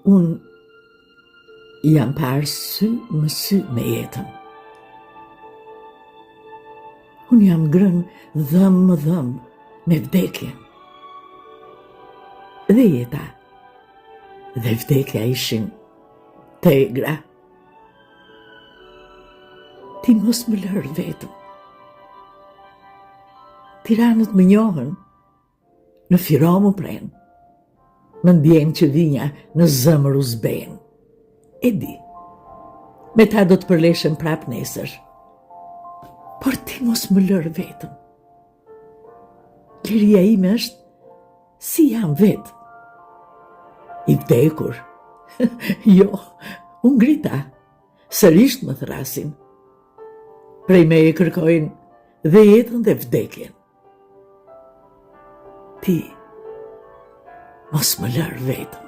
Unë jam parë sy më sy me jetën. Unë jam grënë dhëmë më dhëmë me vdekjen. Dhe jeta dhe vdekja ishin tegra. Ti mos më lërë vetëm. Tiranët më njohën, në Firo më prenë. Më ndjen që vinja në zëmër u zbenë. E di, me ta do të përleshem prap nesër. Por ti mos më lërë vetëm. Liria ime është si jam vetë. I vdekur. Jo, unë grita. Sërisht më thrasin. Prej me e kërkojnë dhe jetën dhe vdekjen. Ti mos më lërë vetëm.